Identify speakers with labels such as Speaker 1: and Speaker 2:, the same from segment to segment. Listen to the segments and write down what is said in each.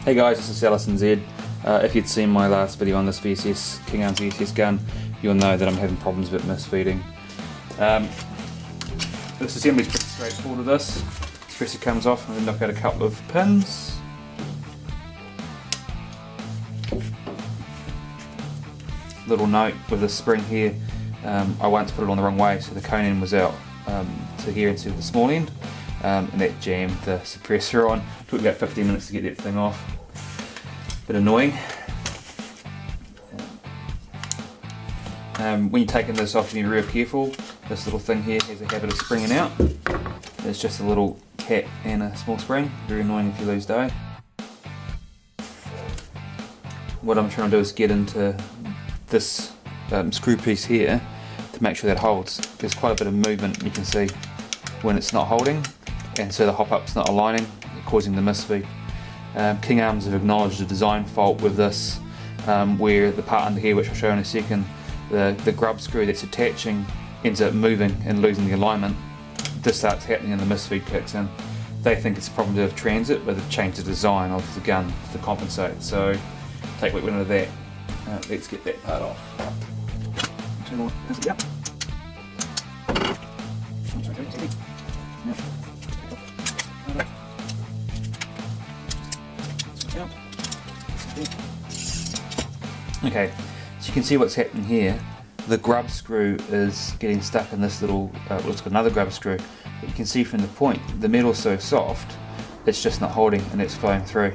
Speaker 1: Hey guys, this is Selleys Knead It. If you'd seen my last video on this VSS, King Arms VSS gun, you'll know that I'm having problems with misfeeding. This assembly is pretty straightforward with this. First it comes off and then knock out a couple of pins. Little note with the spring here, I once put it on the wrong way, so the cone end was out to here instead of the small end, and that jammed the suppressor on. Took about 15 minutes to get that thing off. Bit annoying. When you're taking this off, you need to be real careful. This little thing here has a habit of springing out. It's just a little cap and a small spring. Very annoying if you lose dough. What I'm trying to do is get into this screw piece here to make sure that holds. There's quite a bit of movement you can see when it's not holding, and so the hop-up's not aligning, causing the misfeed. King Arms have acknowledged a design fault with this, where the part under here, which I'll show in a second, the grub screw that's attaching ends up moving and losing the alignment. This starts happening and the misfeed kicks in. They think it's a problem to do with transit, but they've changed the design of the gun to compensate. So take what went into that. Let's get that part off. Okay, so you can see what's happening here. The grub screw is getting stuck in this little, well, it's got another grub screw, but you can see from the point, the metal's so soft, it's just not holding and it's flowing through.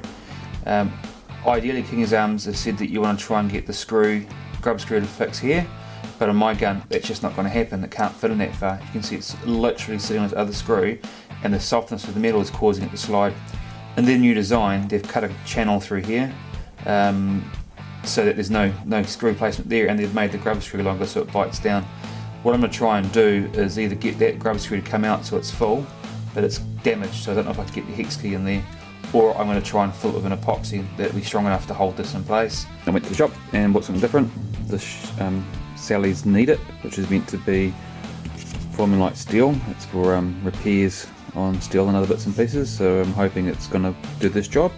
Speaker 1: Ideally, King Arms has said that you want to try and get the grub screw to fix here, but on my gun, that's just not going to happen. It can't fit in that far. You can see it's literally sitting on this other screw, and the softness of the metal is causing it to slide. In their new design, they've cut a channel through here, so that there's no screw placement there, and they've made the grub screw longer so it bites down. What I'm going to try and do is either get that grub screw to come out so it's full, but it's damaged, so I don't know if I can get the hex key in there, or I'm going to try and fill it with an epoxy that'll be strong enough to hold this in place. I went to the shop and bought something different. This Selleys Knead It, which is meant to be forming like steel. It's for repairs on steel and other bits and pieces, so I'm hoping it's going to do this job.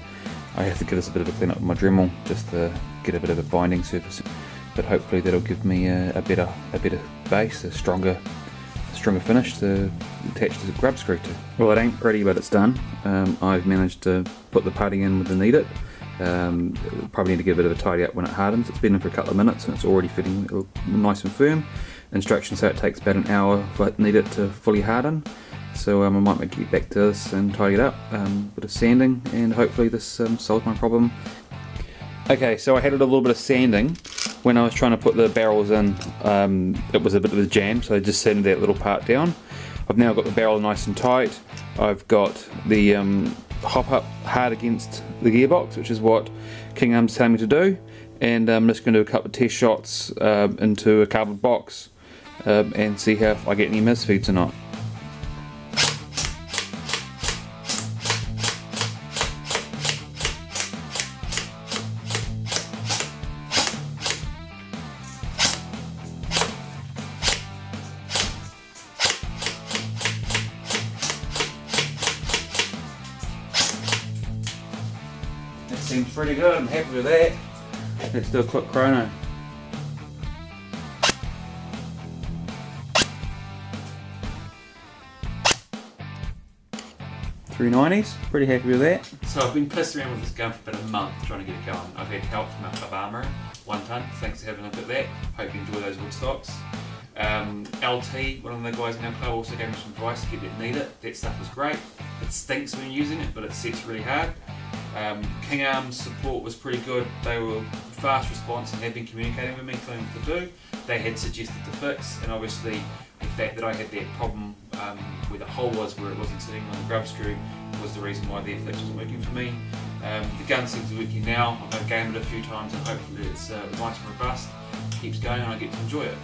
Speaker 1: I have to give this a bit of a clean up with my Dremel just to get a bit of a binding surface, but hopefully that'll give me a better base, a stronger finish to attach the grub screw to. Well, it ain't pretty, but it's done. I've managed to put the putty in with the Knead It. Probably need to give it a bit of a tidy up when it hardens. It's been in for a couple of minutes and it's already fitting nice and firm. Instructions say it takes about an hour for Knead It to fully harden. So I might get back to this and tidy it up, bit of sanding, and hopefully this solves my problem. Okay, so I had a little bit of sanding when I was trying to put the barrels in. It was a bit of a jam, so I just sanded that little part down. I've now got the barrel nice and tight. I've got the hop-up hard against the gearbox, which is what King Arms telling me to do, and I'm just going to do a couple of test shots into a cardboard box and see how if I get any misfeeds or not. Seems pretty good, I'm happy with that. Let's do a quick chrono. .390s, pretty happy with that. So I've been pissed around with this gun for about a month trying to get it going. I've had help from our club armourer, 1 ton, thanks for having a look at that. Hope you enjoy those wood stocks. LT, one of the guys in our club, also gave me some advice to get that Knead It. That stuff was great. It stinks when you're using it, but it sets really hard. King Arms support was pretty good. They were fast response and had been communicating with me, telling me what to do. They had suggested the fix, and obviously the fact that I had that problem where the hole was where it wasn't sitting on the grub screw was the reason why the fix wasn't working for me. The gun seems to be working now. I've gamed it a few times and hopefully it's nice and robust, keeps going and I get to enjoy it.